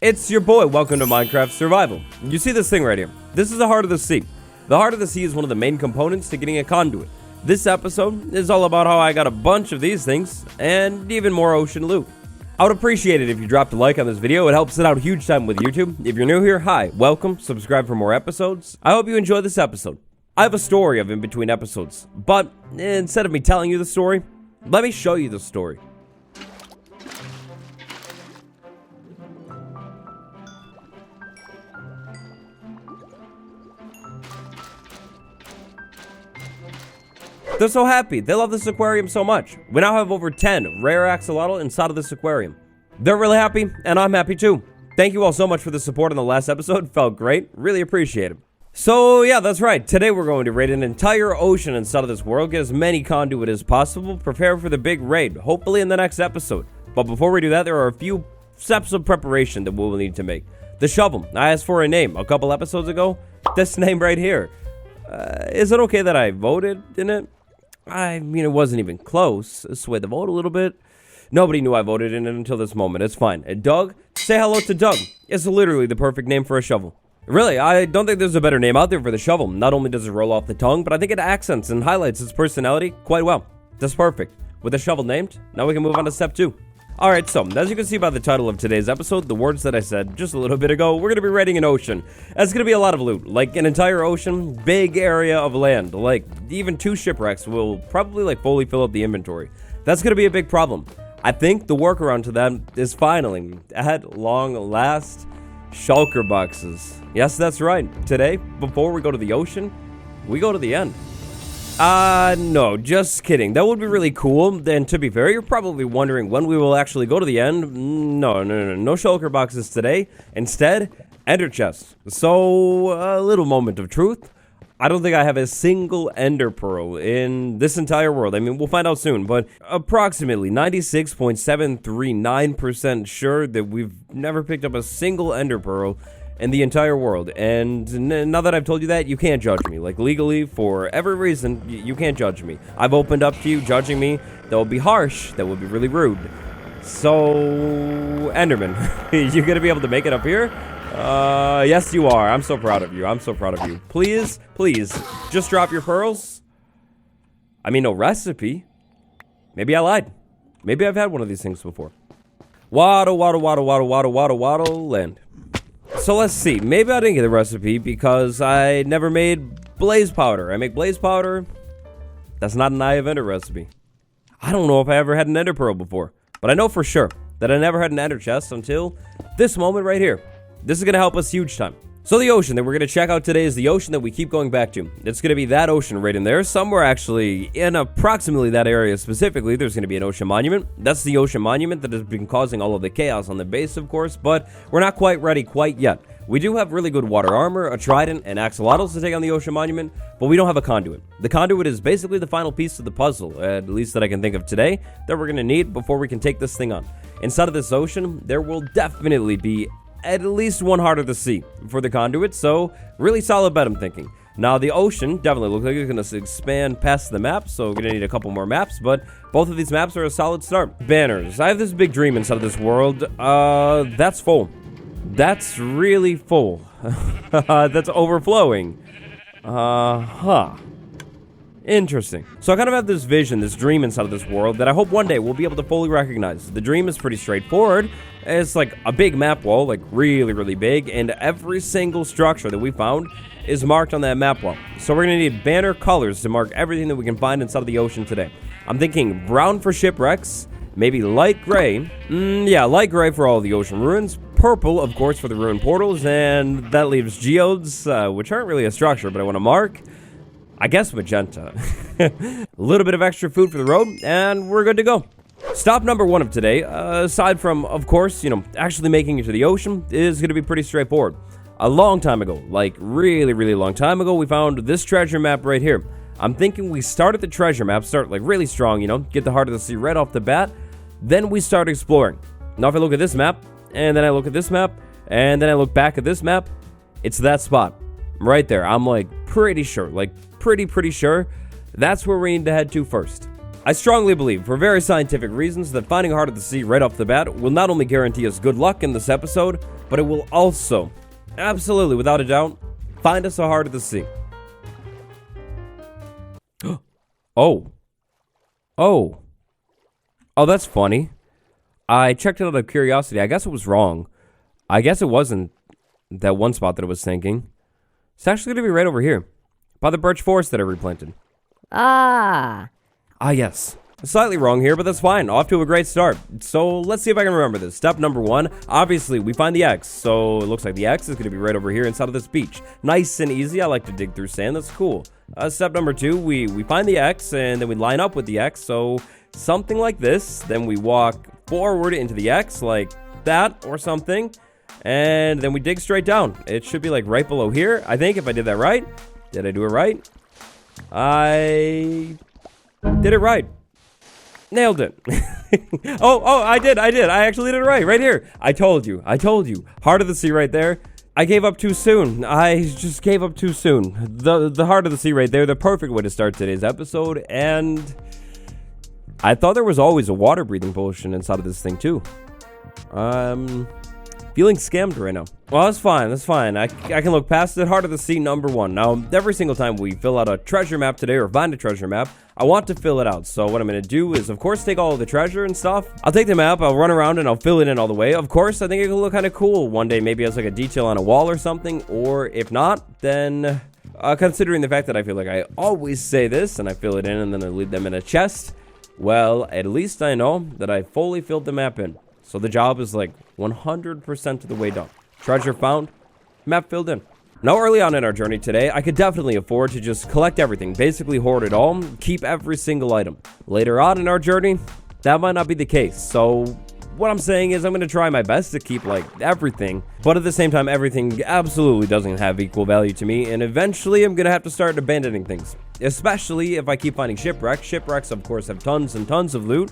It's your boy, welcome to Minecraft Survival. You see this thing right here? This is the heart of the sea. The heart of the sea is one of the main components to getting a conduit. This episode is all about how I got a bunch of these things, and even more ocean loot. I would appreciate it if you dropped a like on this video. It helps it out huge time with YouTube. If you're new here, hi, welcome, subscribe for more episodes. I hope you enjoy this episode. I have a story of in between episodes, but instead of me telling you the story, let me show you the story. They're so happy. They love this aquarium so much. We now have over 10 rare axolotl inside of this aquarium. They're really happy, and I'm happy too. Thank you all so much for the support in the last episode. Felt great. Really appreciate it. So yeah, that's right. Today we're going to raid an entire ocean inside of this world, get as many conduit as possible, prepare for the big raid, hopefully in the next episode. But before we do that, there are a few steps of preparation that we will need to make. The shovel. I asked for a name a couple episodes ago. This name right here. Is it okay that I voted in it? I mean, it wasn't even close. I swayed the vote a little bit. Nobody knew I voted in it until this moment. It's fine. And Doug? Say hello to Doug. It's literally the perfect name for a shovel. Really, I don't think there's a better name out there for the shovel. Not only does it roll off the tongue, but I think it accents and highlights its personality quite well. That's perfect. With the shovel named, now we can move on to step 2. Alright, so, as you can see by the title of today's episode, the words that I said just a little bit ago, we're going to be raiding an ocean. That's going to be a lot of loot, like an entire ocean, big area of land, like even 2 shipwrecks will probably fully fill up the inventory. That's going to be a big problem. I think the workaround to that is finally, at long last, shulker boxes. Yes, that's right. Today, before we go to the ocean, we go to the end. No, just kidding. That would be really cool. And to be fair, you're probably wondering when we will actually go to the end. No shulker boxes today. Instead, ender chests. So, a little moment of truth. I don't think I have a single ender pearl in this entire world. I mean, we'll find out soon, but approximately 96.739% sure that we've never picked up a single ender pearl in the entire world. And now that I've told you that, you can't judge me. Like, legally, for every reason, you can't judge me. I've opened up to you judging me. That would be harsh. That would be really rude. So, Enderman, you gonna be able to make it up here? Yes, you are. I'm so proud of you. I'm so proud of you. Please, just drop your pearls. I mean, no recipe. Maybe I lied. Maybe I've had one of these things before. Waddle, land. So let's see. Maybe I didn't get the recipe because I never made blaze powder. I make blaze powder. That's not an Eye of Ender recipe. I don't know if I ever had an ender pearl before, but I know for sure that I never had an ender chest until this moment right here. This is going to help us huge time. So the ocean that we're going to check out today is the ocean that we keep going back to. It's going to be that ocean right in there. Somewhere actually in approximately that area specifically, there's going to be an ocean monument. That's the ocean monument that has been causing all of the chaos on the base, of course, but we're not quite ready quite yet. We do have really good water armor, a trident, and axolotls to take on the ocean monument, but we don't have a conduit. The conduit is basically the final piece of the puzzle, at least that I can think of today, that we're going to need before we can take this thing on. Inside of this ocean, there will definitely be at least one heart of the sea for the conduit, so really solid bet, I'm thinking. Now, the ocean definitely looks like it's going to expand past the map, so we're going to need a couple more maps, but both of these maps are a solid start. Banners. I have this big dream inside of this world. That's full. That's really full. That's overflowing. Interesting. So I kind of have this vision, this dream inside of this world that I hope one day we'll be able to fully recognize. The dream is pretty straightforward. It's like a big map wall, like really big, and every single structure that we found is marked on that map wall. So we're going to need banner colors to mark everything that we can find inside of the ocean today. I'm thinking brown for shipwrecks, maybe light gray. Yeah, light gray for all of the ocean ruins. Purple, of course, for the ruin portals, and that leaves geodes, which aren't really a structure, but I want to mark. I guess magenta. A little bit of extra food for the road, and we're good to go. Stop number 1 of today, aside from, of course, actually making it to the ocean, is going to be pretty straightforward. A long time ago, like really long time ago, we found this treasure map right here. I'm thinking we start at the treasure map, start like really strong, get the heart of the sea right off the bat, then we start exploring. Now if I look at this map, and then I look at this map, and then I look back at this map, it's that spot right there. I'm like pretty sure, pretty sure that's where we need to head to first. I strongly believe, for very scientific reasons, that finding a heart of the sea right off the bat will not only guarantee us good luck in this episode, but it will also, absolutely, without a doubt, find us the heart of the sea. Oh. Oh. Oh, that's funny. I checked it out of curiosity. I guess it was wrong. I guess it wasn't that one spot that I was thinking. It's actually going to be right over here, by the birch forest that I replanted. Ah, yes. Slightly wrong here, but that's fine. Off to a great start. So let's see if I can remember this. Step number 1, obviously, we find the X. So it looks like the X is going to be right over here inside of this beach. Nice and easy. I like to dig through sand. That's cool. Step number 2, we find the X, and then we line up with the X. So something like this. Then we walk forward into the X like that or something. And then we dig straight down. It should be like right below here, I think, if I did that right. Did I do it right? I did it right. Nailed it. oh, I did. I actually did it right here. I told you. Heart of the sea right there. I gave up too soon. I just gave up too soon. The heart of the sea right there, the perfect way to start today's episode. And I thought there was always a water breathing potion inside of this thing too. Feeling scammed right now. Well, that's fine. I can look past it. Heart of the sea, number 1. Now, every single time we fill out a treasure map today or find a treasure map, I want to fill it out. So what I'm going to do is, of course, take all of the treasure and stuff. I'll take the map, I'll run around, and I'll fill it in all the way. Of course, I think it will look kind of cool one day, maybe as like a detail on a wall or something. Or if not, then considering the fact that I feel like I always say this, and I fill it in and then I leave them in a chest, well, at least I know that I fully filled the map in. So the job is like 100% of the way done. Treasure found, map filled in. Now, early on in our journey today, I could definitely afford to just collect everything, basically hoard it all, keep every single item. Later on in our journey, that might not be the case. So what I'm saying is I'm going to try my best to keep like everything, but at the same time, everything absolutely doesn't have equal value to me. And eventually I'm going to have to start abandoning things, especially if I keep finding shipwrecks. Shipwrecks, of course, have tons and tons of loot.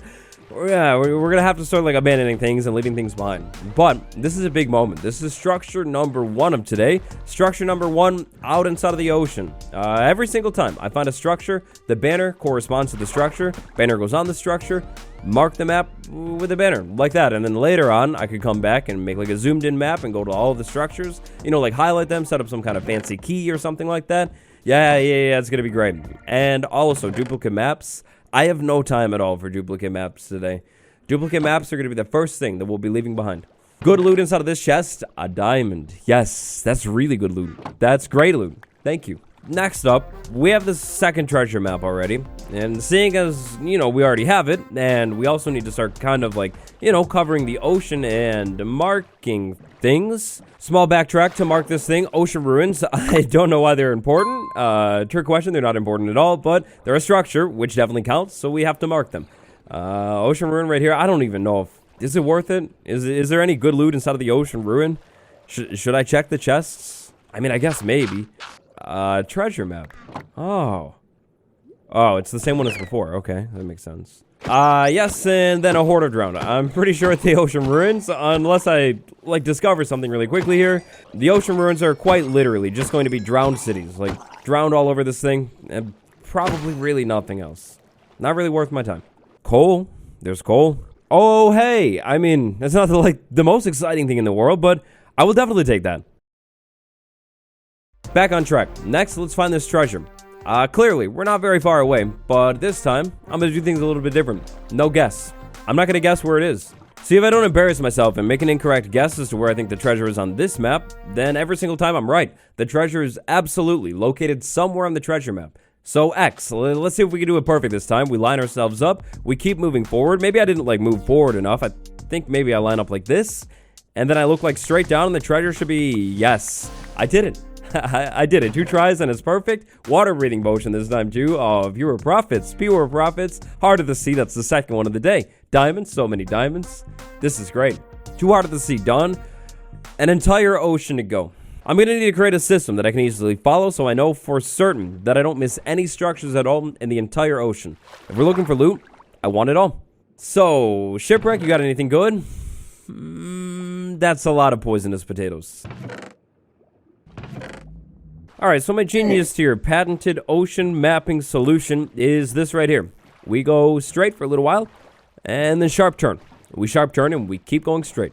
Yeah, we're going to have to start like abandoning things and leaving things behind. But this is a big moment. This is structure number 1 of today. Structure number 1 out inside of the ocean. Every single time I find a structure, the banner corresponds to the structure. Banner goes on the structure. Mark the map with a banner like that. And then later on, I could come back and make like a zoomed in map and go to all of the structures. You know, like highlight them, set up some kind of fancy key or something like that. Yeah, it's going to be great. And also duplicate maps. I have no time at all for duplicate maps today. Duplicate maps are going to be the first thing that we'll be leaving behind. Good loot inside of this chest. A diamond. Yes, that's really good loot. That's great loot. Thank you. Next up, we have the second treasure map already. And seeing as, you know, we already have it, and we also need to start kind of like, you know, covering the ocean and marking things. Small backtrack to mark this thing. Ocean ruins. I don't know why they're important. Trick question. They're not important at all, but they're a structure, which definitely counts, so we have to mark them. Ocean ruin right here. I don't even know if... Is it worth it? Is there any good loot inside of the ocean ruin? Should I check the chests? I mean, I guess maybe. Treasure map. Oh, it's the same one as before. Okay, that makes sense. Yes, and then a horde of drowned. I'm pretty sure it's the ocean ruins, unless I, like, discover something really quickly here. The ocean ruins are quite literally just going to be drowned cities. Like, drowned all over this thing, and probably really nothing else. Not really worth my time. Coal. There's coal. Oh, hey. I mean, that's not, like, the most exciting thing in the world, but I will definitely take that. Back on track. Next, let's find this treasure. Clearly, we're not very far away, but this time, I'm going to do things a little bit different. No guess. I'm not going to guess where it is. See, if I don't embarrass myself and make an incorrect guess as to where I think the treasure is on this map, then every single time I'm right. The treasure is absolutely located somewhere on the treasure map. So X, let's see if we can do it perfect this time. We line ourselves up. We keep moving forward. Maybe I didn't, like, move forward enough. I think maybe I line up like this, and then I look, like, straight down, and the treasure should be... Yes, I did it. I did it. 2 tries and it's perfect. Water breathing potion this time too. Oh, fewer profits. Heart of the sea. That's the second one of the day. Diamonds. So many diamonds. This is great. 2 heart of the sea done. An entire ocean to go. I'm going to need to create a system that I can easily follow so I know for certain that I don't miss any structures at all in the entire ocean. If we're looking for loot, I want it all. So, shipwreck, you got anything good? That's a lot of poisonous potatoes. Alright, so my genius to your patented ocean mapping solution is this right here. We go straight for a little while, and then sharp turn. We sharp turn and we keep going straight.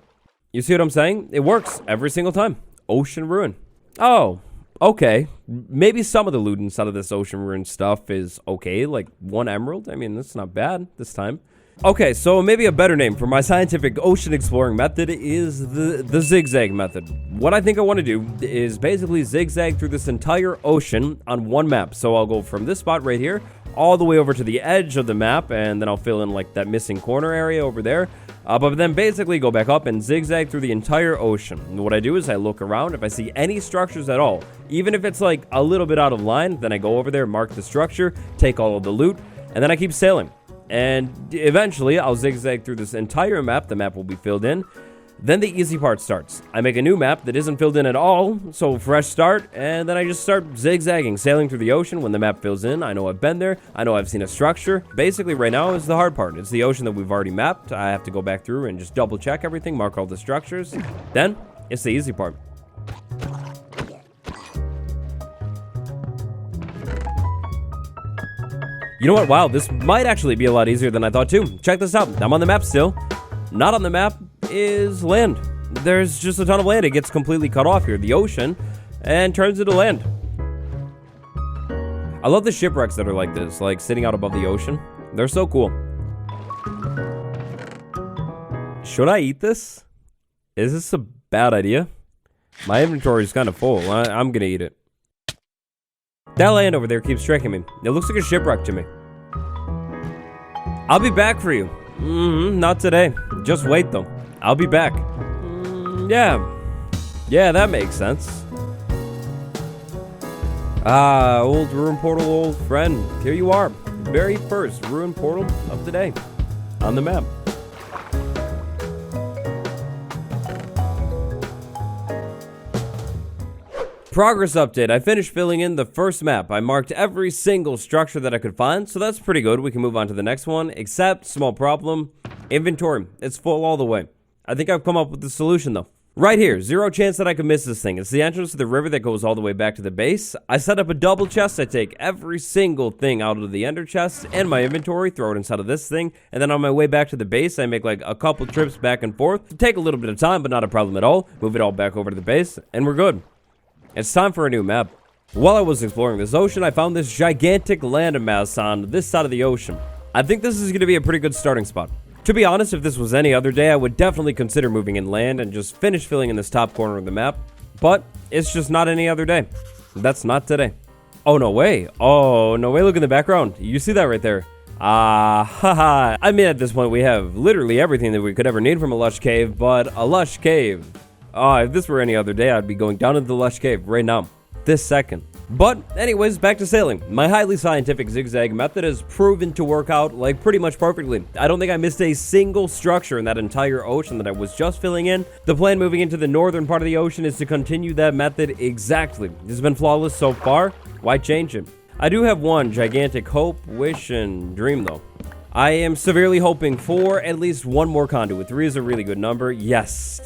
You see what I'm saying? It works every single time. Ocean ruin. Oh, okay. Maybe some of the loot inside of this ocean ruin stuff is okay, like 1 emerald. I mean, that's not bad this time. Okay, so maybe a better name for my scientific ocean exploring method is the zigzag method. What I think I want to do is basically zigzag through this entire ocean on one map. So I'll go from this spot right here all the way over to the edge of the map, and then I'll fill in like that missing corner area over there. But then basically go back up and zigzag through the entire ocean. And what I do is I look around. If I see any structures at all, even if it's like a little bit out of line, then I go over there, mark the structure, take all of the loot, and then I keep sailing. And eventually, I'll zigzag through this entire map. The map will be filled in. Then the easy part starts. I make a new map that isn't filled in at all, so fresh start, and then I just start zigzagging, sailing through the ocean. When the map fills in, I know I've been there. I know I've seen a structure. Basically, right now is the hard part. It's the ocean that we've already mapped. I have to go back through and just double check everything, mark all the structures. Then, it's the easy part. You know what? Wow, this might actually be a lot easier than I thought too. Check this out. I'm on the map still. Not on the map is land. There's just a ton of land. It gets completely cut off here. The ocean and turns into land. I love the shipwrecks that are like this, like sitting out above the ocean. They're so cool. Should I eat this? Is this a bad idea? My inventory is kind of full. I'm gonna eat it. That land over there keeps tricking me. It looks like a shipwreck to me. I'll be back for you. Not today. Just wait though. I'll be back. Yeah, that makes sense. Ah, old ruin portal, old friend. Here you are. Very first ruin portal of the day. On the map. Progress update. I finished filling in the first map. I marked every single structure that I could find, so that's pretty good. We can move on to the next one, except, small problem, inventory. It's full all the way. I think I've come up with the solution though. Right here, zero chance that I could miss this thing. It's the entrance to the river that goes all the way back to the base. I set up a double chest. I take every single thing out of the ender chest and my inventory, throw it inside of this thing, and then on my way back to the base, I make like a couple trips back and forth. It'll take a little bit of time, but not a problem at all. Move it all back over to the base, and we're good. It's time for a new map. While I was exploring this ocean, I found this gigantic landmass on this side of the ocean. I think this is going to be a pretty good starting spot. To be honest, if this was any other day, I would definitely consider moving inland and just finish filling in this top corner of the map. But it's just not any other day. That's not today. Oh, no way. Oh, no way. Look in the background. You see that right there? Haha. I mean, at this point, we have literally everything that we could ever need from a lush cave, but a lush cave. If this were any other day, I'd be going down into the lush cave right now, this second. But anyways, back to sailing. My highly scientific zigzag method has proven to work out like pretty much perfectly. I don't think I missed a single structure in that entire ocean that I was just filling in. The plan moving into the northern part of the ocean is to continue that method exactly. It's been flawless so far. Why change it? I do have one gigantic hope, wish, and dream though. I am severely hoping for at least one more conduit. 3 is a really good number. Yes,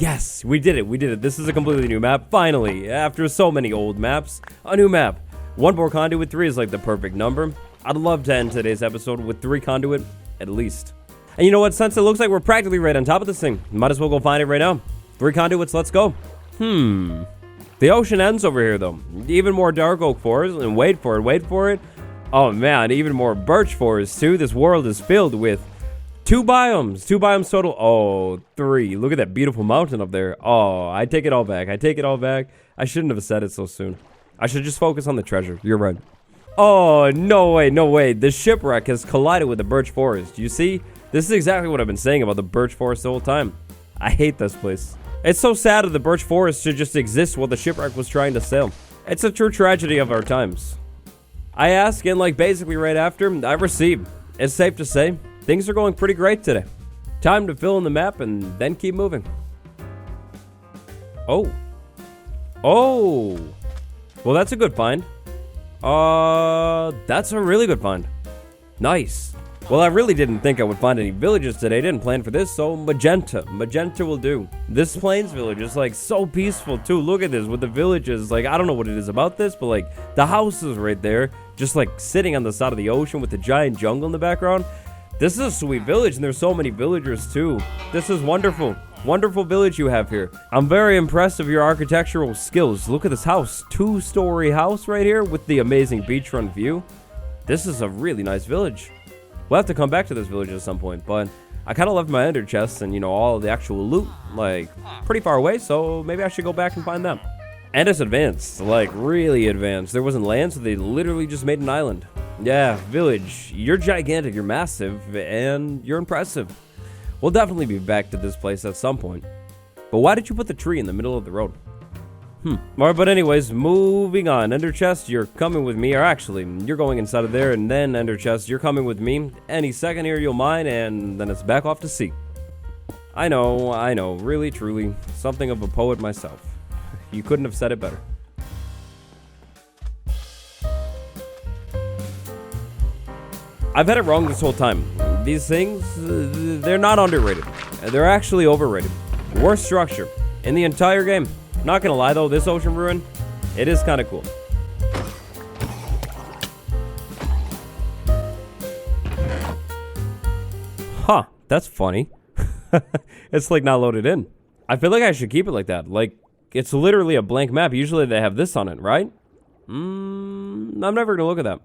we did it. This is a completely new map. Finally, after so many old maps, a new map. One more conduit. 3 is like the perfect number. I'd love to end today's episode with 3 conduit at least. And you know what? Since it looks like we're practically right on top of this thing, might as well go find it right now. 3 conduits, let's go. The ocean ends over here though. Even more dark oak forest, and wait for it. Oh man, even more birch forest too. This world is filled with 2 biomes. 2 biomes total. Oh, 3. Look at that beautiful mountain up there. Oh, I take it all back. I shouldn't have said it so soon. I should just focus on the treasure. You're right. Oh, no way. The shipwreck has collided with the birch forest. You see? This is exactly what I've been saying about the birch forest the whole time. I hate this place. It's so sad that the birch forest should just exist while the shipwreck was trying to sail. It's a true tragedy of our times. I ask, and like basically right after, I receive. It's safe to say, things are going pretty great today. Time to fill in the map and then keep moving. Oh. Well, that's a good find. That's a really good find. Nice. Well, I really didn't think I would find any villages today. I didn't plan for this, so magenta. Magenta will do. This plains village is like so peaceful too. Look at this with the villages. Like, I don't know what it is about this, but like the houses right there, just like sitting on the side of the ocean with the giant jungle in the background. This is a sweet village, and there's so many villagers too. This is wonderful. Wonderful village you have here. I'm very impressed of your architectural skills. Look at this house. 2-story house right here with the amazing beachfront view. This is a really nice village. We'll have to come back to this village at some point, but I kind of left my ender chests and, you know, all the actual loot, like, pretty far away, so maybe I should go back and find them. And it's advanced, like, really advanced. There wasn't land, so they literally just made an island. Yeah, village. You're gigantic, you're massive, and you're impressive. We'll definitely be back to this place at some point. But why did you put the tree in the middle of the road? Alright, but anyways, moving on. Ender chest, you're coming with me. Or actually, you're going inside of there, and then ender chest, you're coming with me. Any second here, you'll mine, and then it's back off to sea. I know. Really, truly, something of a poet myself. You couldn't have said it better. I've had it wrong this whole time. These things, they're not underrated. They're actually overrated. Worst structure in the entire game. Not gonna lie though, this ocean ruin, it is kind of cool. Huh, that's funny. It's like not loaded in. I feel like I should keep it like that. Like, it's literally a blank map. Usually they have this on it, right? I'm never gonna look at that.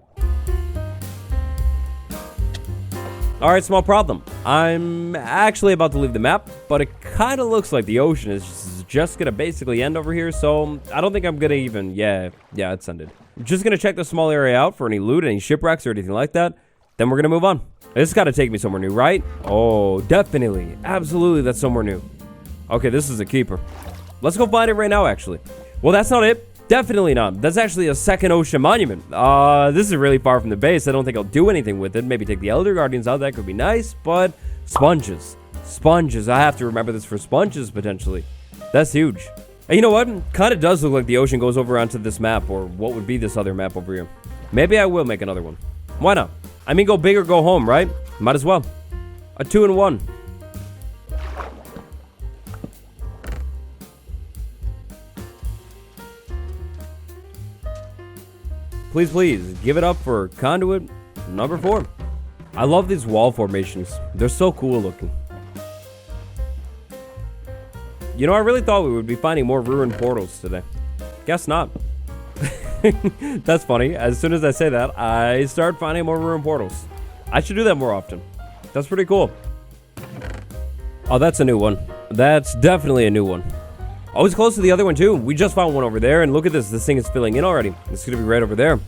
Alright, small problem. I'm actually about to leave the map, but it kind of looks like the ocean is just gonna basically end over here, so I don't think I'm gonna even... Yeah, it's ended. I'm just gonna check the small area out for any loot, any shipwrecks or anything like that. Then we're gonna move on. This has gotta take me somewhere new, right? Oh, definitely. Absolutely, that's somewhere new. Okay, this is a keeper. Let's go find it right now, actually. Well, that's not it. Definitely not. That's actually a second ocean monument. This is really far from the base. I don't think I'll do anything with it. Maybe take the Elder Guardians out. That could be nice, but sponges. Sponges. I have to remember this for sponges, potentially. That's huge. And you know what? Kind of does look like the ocean goes over onto this map, or what would be this other map over here. Maybe I will make another one. Why not? I mean, go big or go home, right? Might as well. A 2-in-1. Please, give it up for conduit number 4. I love these wall formations. They're so cool looking. You know, I really thought we would be finding more ruined portals today. Guess not. That's funny. As soon as I say that, I start finding more ruined portals. I should do that more often. That's pretty cool. Oh, that's a new one. That's definitely a new one. Oh, it's close to the other one too. We just found one over there, and look at this. This thing is filling in already. It's gonna be right over there.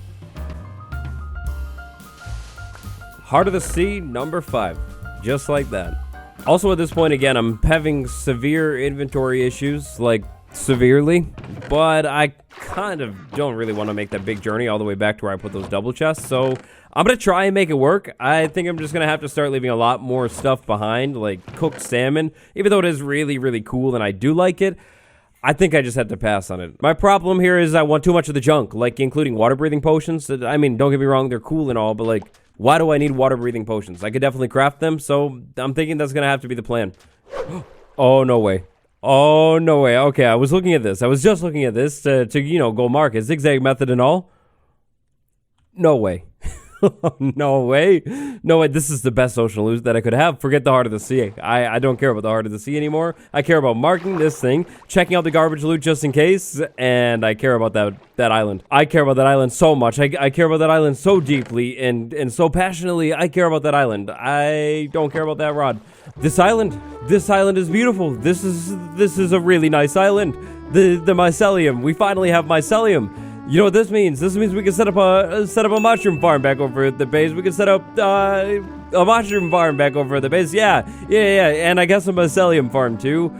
Heart of the Sea, number 5. Just like that. Also, at this point, again, I'm having severe inventory issues, like, severely. But I kind of don't really want to make that big journey all the way back to where I put those double chests, so I'm gonna try and make it work. I think I'm just gonna have to start leaving a lot more stuff behind, like cooked salmon. Even though it is really, really cool and I do like it, I think I just had to pass on it. My problem here is I want too much of the junk, like including water-breathing potions. I mean, don't get me wrong, they're cool and all, but like, why do I need water-breathing potions? I could definitely craft them, so I'm thinking that's gonna have to be the plan. Oh, no way. Oh, no way. Okay, I was looking at this. I was just looking at this to you know, go mark it. Zigzag method and all. No way. No way. No way. This is the best ocean loot that I could have. Forget the Heart of the Sea. I don't care about the Heart of the Sea anymore. I care about marking this thing, checking out the garbage loot just in case, and I care about that island. I care about that island so much. I care about that island so deeply and so passionately. I care about that island. I don't care about that rod. This island is beautiful. This is a really nice island. The mycelium. We finally have mycelium. You know what this means? This means we can set up a mushroom farm back over at the base. We can set up a mushroom farm back over at the base. Yeah. And I guess a mycelium farm too.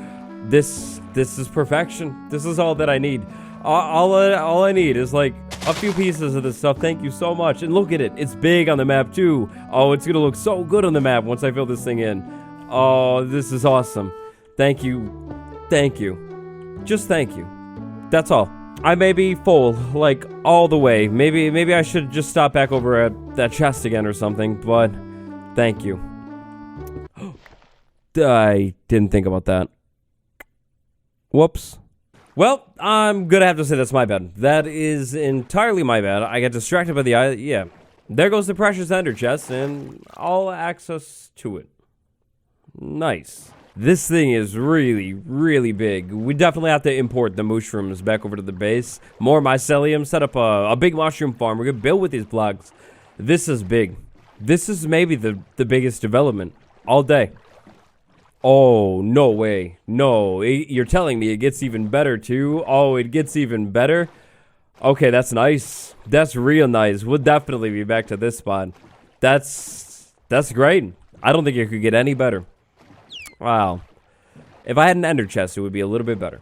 This is perfection. This is all that I need. All I need is like a few pieces of this stuff. Thank you so much. And look at it. It's big on the map too. Oh, it's gonna look so good on the map once I fill this thing in. Oh, this is awesome. Thank you. Thank you. Just thank you. That's all. I may be full, like, all the way. Maybe I should just stop back over at that chest again or something, but thank you. I didn't think about that. Whoops. Well, I'm gonna have to say that's my bad. That is entirely my bad. I got distracted by the eye. Yeah. There goes the precious ender chest and all access to it. Nice. This thing is really, really big. We definitely have to import the mushrooms back over to the base. More mycelium, set up a big mushroom farm. We're going to build with these blocks. This is big. This is maybe the biggest development all day. Oh, no way. No, you're telling me it gets even better too? Oh, it gets even better? Okay, that's nice. That's real nice. We'll definitely be back to this spot. That's great. I don't think it could get any better. Wow. If I had an ender chest, it would be a little bit better.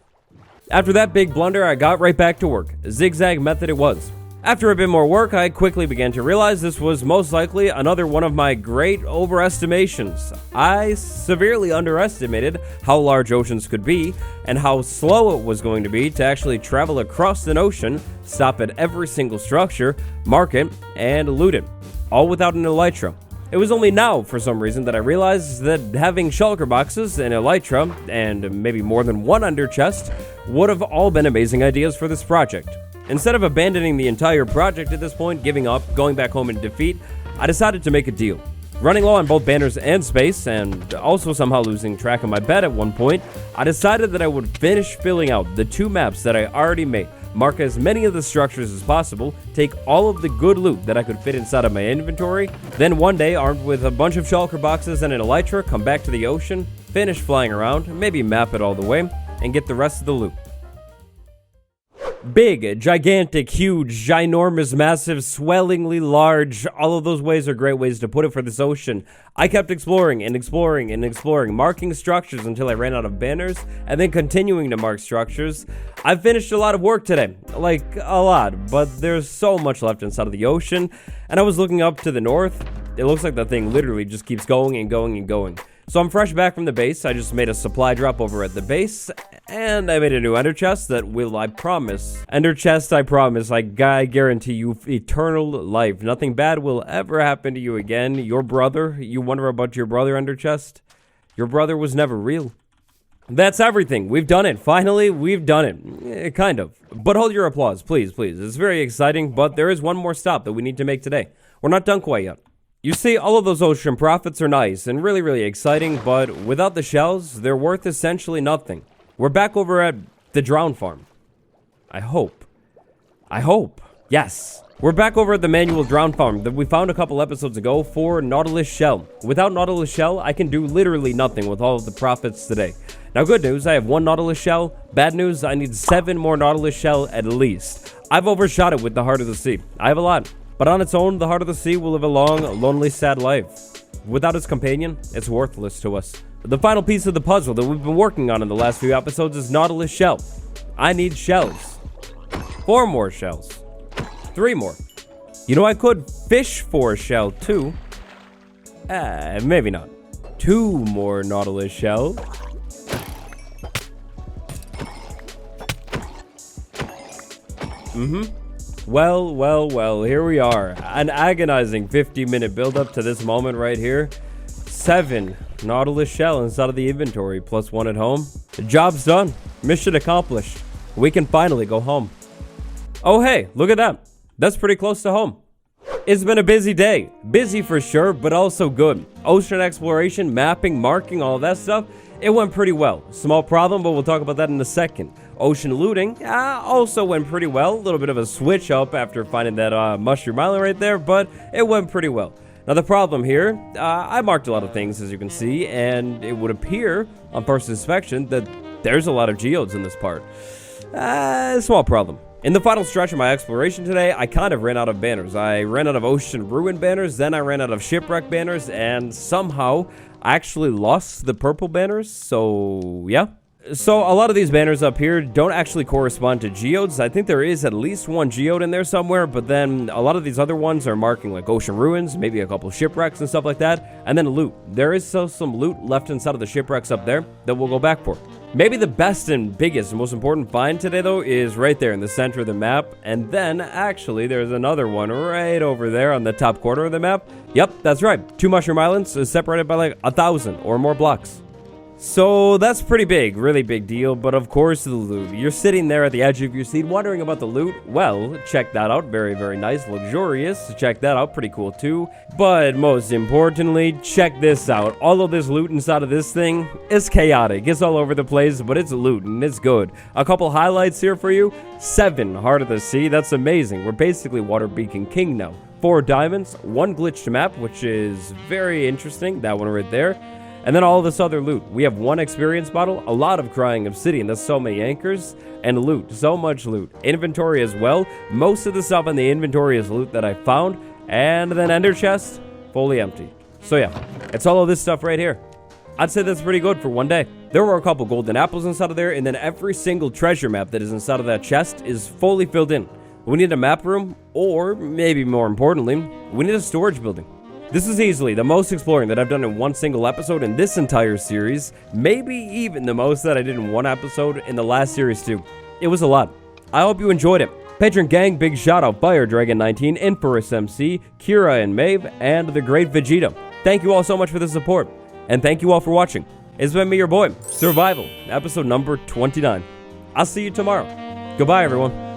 After that big blunder, I got right back to work. Zigzag method it was. After a bit more work, I quickly began to realize this was most likely another one of my great overestimations. I severely underestimated how large oceans could be and how slow it was going to be to actually travel across an ocean, stop at every single structure, mark it, and loot it, all without an elytra. It was only now, for some reason, that I realized that having shulker boxes, an elytra, and maybe more than one ender chest would have all been amazing ideas for this project. Instead of abandoning the entire project at this point, giving up, going back home in defeat, I decided to make a deal. Running low on both banners and space, and also somehow losing track of my bed at one point, I decided that I would finish filling out the 2 maps that I already made, mark as many of the structures as possible, take all of the good loot that I could fit inside of my inventory, then one day, armed with a bunch of shulker boxes and an elytra, come back to the ocean, finish flying around, maybe map it all the way, and get the rest of the loot. Big, gigantic, huge, ginormous, massive, swellingly large. All of those ways are great ways to put it for this ocean. I kept exploring and exploring and exploring, marking structures until I ran out of banners, and then continuing to mark structures. I've finished a lot of work today. Like, a lot, but there's so much left inside of the ocean. And I was looking up to the north. It looks like the thing literally just keeps going and going and going. So I'm fresh back from the base. I just made a supply drop over at the base, and I made a new ender chest that will, I promise. Ender chest, I promise. I guarantee you eternal life. Nothing bad will ever happen to you again. Your brother, you wonder about your brother, ender chest? Your brother was never real. That's everything. We've done it. Finally, we've done it. Kind of. But hold your applause, please, please. It's very exciting, but there is one more stop that we need to make today. We're not done quite yet. You see, all of those ocean profits are nice and really, really exciting, but without the shells, they're worth essentially nothing. We're back over at the drown farm. I hope. Yes. We're back over at the manual drown farm that we found a couple episodes ago for Nautilus Shell. Without Nautilus Shell, I can do literally nothing with all of the profits today. Now, good news, I have 1 Nautilus Shell. Bad news, I need 7 more Nautilus Shell at least. I've overshot it with the Heart of the Sea. I have a lot. But on its own, the Heart of the Sea will live a long, lonely, sad life. Without its companion, it's worthless to us. The final piece of the puzzle that we've been working on in the last few episodes is Nautilus Shell. I need shells. 4 more shells. 3 more. You know, I could fish for a shell too. Maybe not. 2 more Nautilus Shell. Well, here we are. An agonizing 50-minute build-up to this moment right here. 7 Nautilus Shell inside of the inventory, plus 1 at home. The job's done. Mission accomplished. We can finally go home. Oh, hey, look at that. That's pretty close to home. It's been a busy day. Busy for sure, but also good. Ocean exploration, mapping, marking, all of that stuff. It went pretty well. Small problem, but we'll talk about that in a second. Ocean looting also went pretty well. A little bit of a switch up after finding that mushroom island right there, but it went pretty well. Now the problem here, I marked a lot of things as you can see, and it would appear on first inspection that there's a lot of geodes in this part. Small problem. In the final stretch of my exploration today, I kind of ran out of banners. I ran out of ocean ruin banners, then I ran out of shipwreck banners, and somehow I actually lost the purple banners, so yeah. So a lot of these banners up here don't actually correspond to geodes. I think there is at least 1 geode in there somewhere, but then a lot of these other ones are marking like ocean ruins, maybe a couple shipwrecks and stuff like that, and then loot. There is still some loot left inside of the shipwrecks up there that we'll go back for. Maybe the best and biggest and most important find today, though, is right there in the center of the map. And then, actually, there's another one right over there on the top corner of the map. Yep, that's right. 2 mushroom islands is separated by like 1,000 or more blocks. So that's pretty big, really big deal, but of course the loot. You're sitting there at the edge of your seat wondering about the loot. Well, check that out, very, very nice, luxurious. Check that out, pretty cool too. But most importantly, check this out. All of this loot inside of this thing is chaotic. It's all over the place, but it's loot and it's good. A couple highlights here for you. 7 Heart of the Sea, that's amazing. We're basically Water Beacon King now. 4 diamonds, 1 glitched map, which is very interesting, that one right there. And then all this other loot. We have 1 experience bottle, a lot of crying obsidian, that's so many anchors, and loot, so much loot. Inventory as well. Most of the stuff in the inventory is loot that I found, and then ender chest, fully empty. So yeah, it's all of this stuff right here. I'd say that's pretty good for one day. There were a couple golden apples inside of there, and then every single treasure map that is inside of that chest is fully filled in. We need a map room, or maybe more importantly, we need a storage building. This is easily the most exploring that I've done in one single episode in this entire series, maybe even the most that I did in one episode in the last series too. It was a lot. I hope you enjoyed it. Patron gang, big shout out Fire Dragon 19, Infamous MC, Kira and Maeve, and the Great Vegeta. Thank you all so much for the support, and thank you all for watching. It's been me, your boy, Survival, episode number 29. I'll see you tomorrow. Goodbye, everyone.